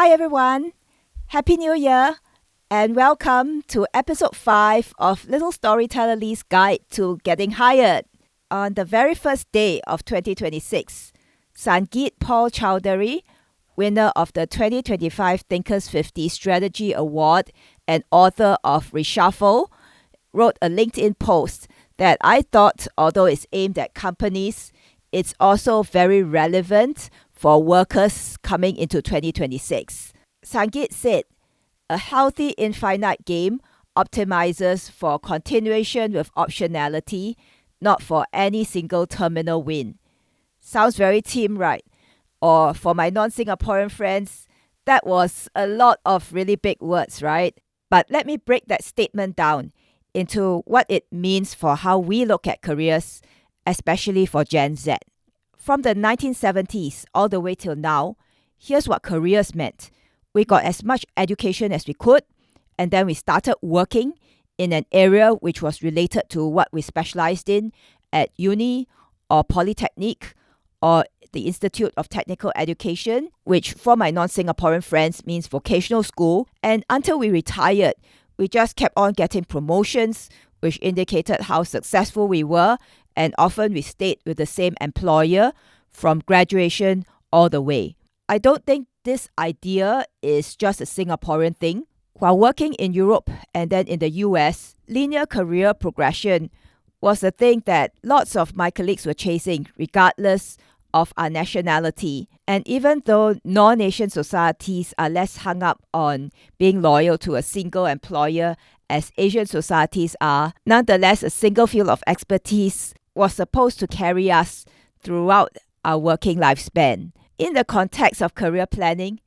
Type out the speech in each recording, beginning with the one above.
Hi everyone, Happy New Year and welcome to episode 5 of Little Storyteller Lee's Guide to Getting Hired. On the very first day of 2026, Sangeet Paul Chowdhury, winner of the 2025 Thinkers 50 Strategy Award and author of Reshuffle, wrote a LinkedIn post that I thought, although it's aimed at companies, it's also very relevant for workers coming into 2026. Sangeet said, "A healthy infinite game optimizes for continuation with optionality, not for any single terminal win." Sounds very team, right? Or for my non-Singaporean friends, that was a lot of really big words, right? But let me break that statement down into what it means for how we look at careers, especially for Gen Z. From the 1970s all the way till now, here's what careers meant. We got as much education as we could, and then we started working in an area which was related to what we specialized in at uni or polytechnic or the Institute of Technical Education, which for my non-Singaporean friends means vocational school. And until we retired, we just kept on getting promotions, which indicated how successful we were, and often we stayed with the same employer from graduation all the way. I don't think this idea is just a Singaporean thing. While working in Europe and then in the US, linear career progression was a thing that lots of my colleagues were chasing, regardless of our nationality. And even though non-Asian societies are less hung up on being loyal to a single employer as Asian societies are, nonetheless, a single field of expertise was supposed to carry us throughout our working lifespan. In the context of career planning,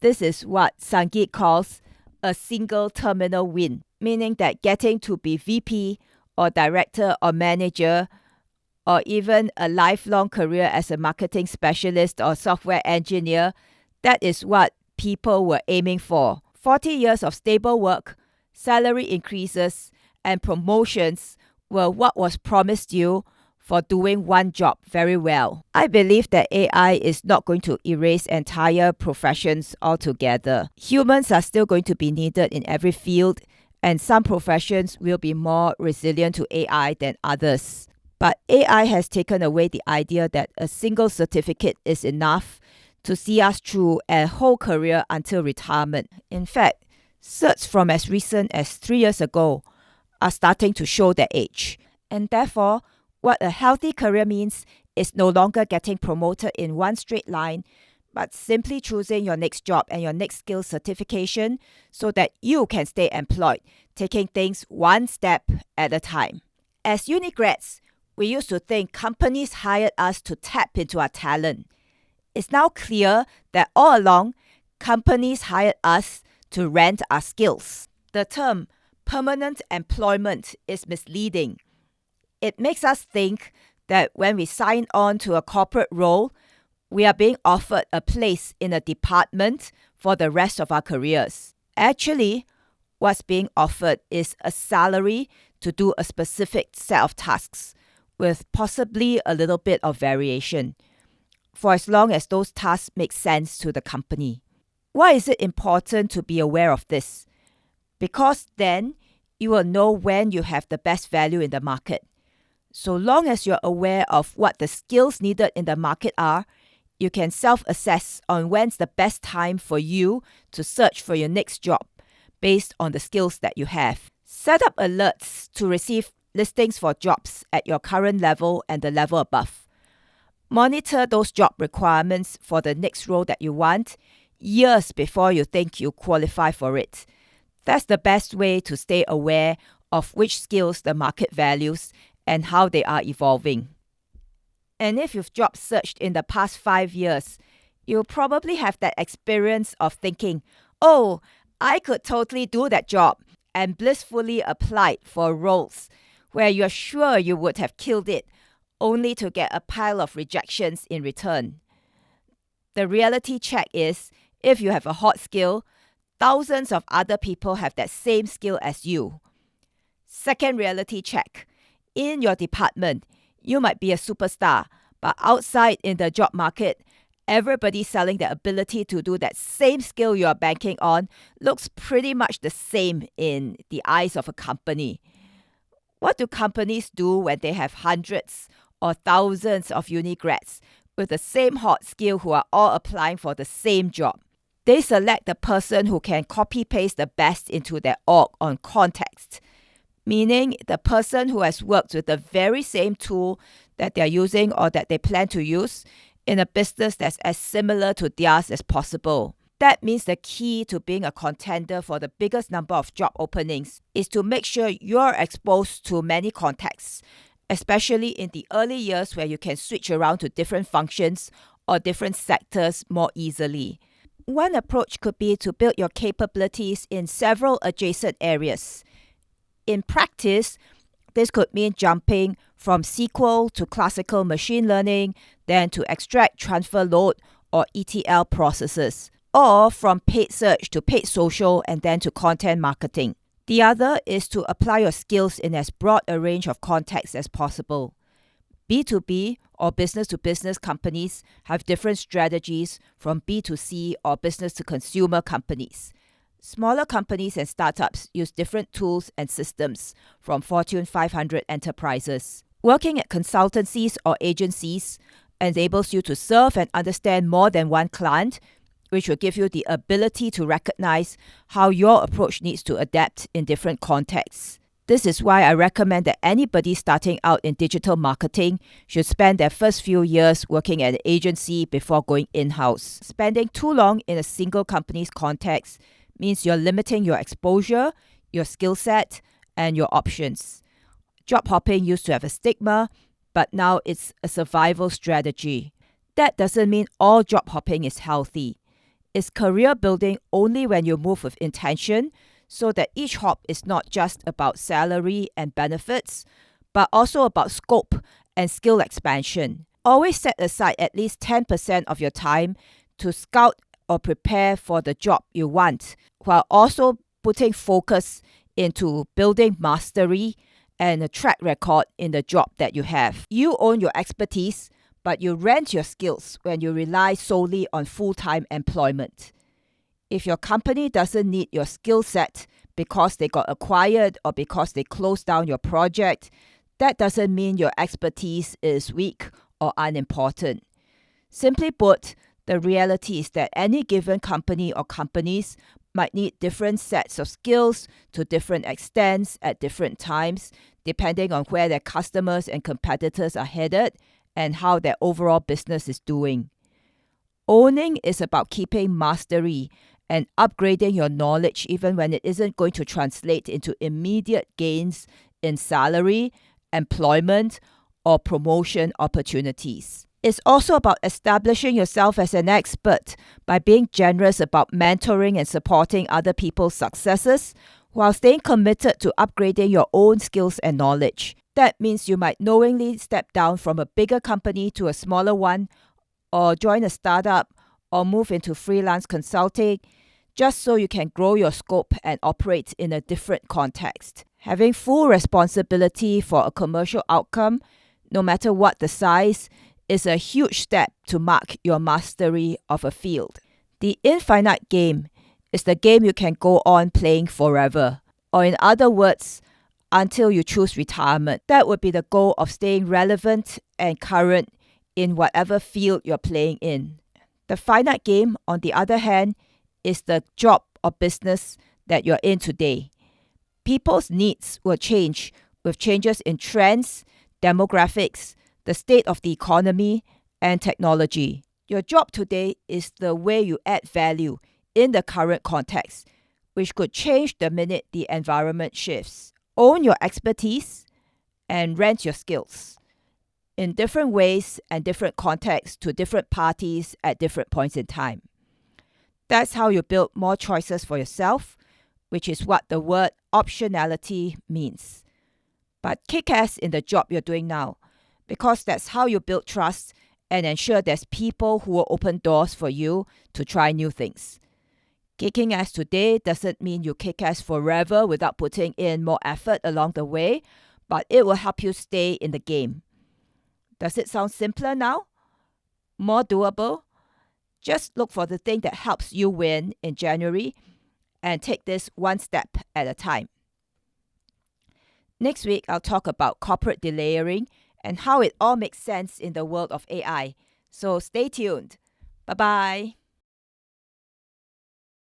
this is what Sangeet calls a single terminal win, meaning that getting to be VP or director or manager or even a lifelong career as a marketing specialist or software engineer, that is what people were aiming for. 40 years of stable work, salary increases, and promotions were what was promised you for doing one job very well. I believe that AI is not going to erase entire professions altogether. Humans are still going to be needed in every field, and some professions will be more resilient to AI than others. But AI has taken away the idea that a single certificate is enough to see us through a whole career until retirement. In fact, certs from as recent as 3 years ago are starting to show their age. And therefore, what a healthy career means is no longer getting promoted in one straight line, but simply choosing your next job and your next skill certification so that you can stay employed, taking things one step at a time. As uni grads, we used to think companies hired us to tap into our talent. It's now clear that all along, companies hired us to rent our skills. The term permanent employment is misleading. It makes us think that when we sign on to a corporate role, we are being offered a place in a department for the rest of our careers. Actually, what's being offered is a salary to do a specific set of tasks, with possibly a little bit of variation, for as long as those tasks make sense to the company. Why is it important to be aware of this? Because then you will know when you have the best value in the market. So long as you're aware of what the skills needed in the market are, you can self-assess on when's the best time for you to search for your next job based on the skills that you have. Set up alerts to receive listings for jobs at your current level and the level above. Monitor those job requirements for the next role that you want years before you think you qualify for it. That's the best way to stay aware of which skills the market values and how they are evolving. And if you've job searched in the past 5 years, you'll probably have that experience of thinking, "Oh, I could totally do that job," and blissfully applied for roles where you're sure you would have killed it, only to get a pile of rejections in return. The reality check is, if you have a hot skill, thousands of other people have that same skill as you. Second reality check. In your department, you might be a superstar, but outside in the job market, Everybody selling the ability to do that same skill you are banking on looks pretty much the same in the eyes of a company. What do companies do when they have hundreds or thousands of uni grads with the same hot skill who are all applying for the same job? They select the person who can copy-paste the best into their org on context, meaning the person who has worked with the very same tool that they're using or that they plan to use in a business that's as similar to theirs as possible. That means the key to being a contender for the biggest number of job openings is to make sure you're exposed to many contexts, especially in the early years where you can switch around to different functions or different sectors more easily. One approach could be to build your capabilities in several adjacent areas. In practice, this could mean jumping from SQL to classical machine learning, then to extract transfer load or ETL processes, or from paid search to paid social and then to content marketing. The other is to apply your skills in as broad a range of contexts as possible. B2B or business-to-business companies have different strategies from B2C or business-to-consumer companies. Smaller companies and startups use different tools and systems from Fortune 500 enterprises. Working at consultancies or agencies enables you to serve and understand more than one client, which will give you the ability to recognize how your approach needs to adapt in different contexts. This is why I recommend that anybody starting out in digital marketing should spend their first few years working at an agency before going in-house. Spending too long in a single company's context means you're limiting your exposure, your skill set, and your options. Job hopping used to have a stigma, but now it's a survival strategy. That doesn't mean all job hopping is healthy. It's career building only when you move with intention, so that each hop is not just about salary and benefits, but also about scope and skill expansion. Always set aside at least 10% of your time to scout or prepare for the job you want, while also putting focus into building mastery and a track record in the job that you have. You own your expertise, but you rent your skills when you rely solely on full-time employment. If your company doesn't need your skill set because they got acquired or because they closed down your project, that doesn't mean your expertise is weak or unimportant. Simply put, the reality is that any given company or companies might need different sets of skills to different extents at different times, depending on where their customers and competitors are headed and how their overall business is doing. Owning is about keeping mastery and upgrading your knowledge even when it isn't going to translate into immediate gains in salary, employment, or promotion opportunities. It's also about establishing yourself as an expert by being generous about mentoring and supporting other people's successes while staying committed to upgrading your own skills and knowledge. That means you might knowingly step down from a bigger company to a smaller one, or join a startup, or move into freelance consulting, just so you can grow your scope and operate in a different context. Having full responsibility for a commercial outcome, no matter what the size, is a huge step to mark your mastery of a field. The infinite game is the game you can go on playing forever, or in other words, until you choose retirement. That would be the goal of staying relevant and current in whatever field you're playing in. The finite game, on the other hand, is the job or business that you're in today. People's needs will change with changes in trends, demographics, the state of the economy, and technology. Your job today is the way you add value in the current context, which could change the minute the environment shifts. Own your expertise and rent your skills in different ways and different contexts to different parties at different points in time. That's how you build more choices for yourself, which is what the word optionality means. But kick ass in the job you're doing now, because that's how you build trust and ensure there's people who will open doors for you to try new things. Kicking ass today doesn't mean you kick ass forever without putting in more effort along the way, but it will help you stay in the game. Does it sound simpler now? More doable? Just look for the thing that helps you win in January and take this one step at a time. Next week, I'll talk about corporate delayering and how it all makes sense in the world of AI. So stay tuned. Bye bye.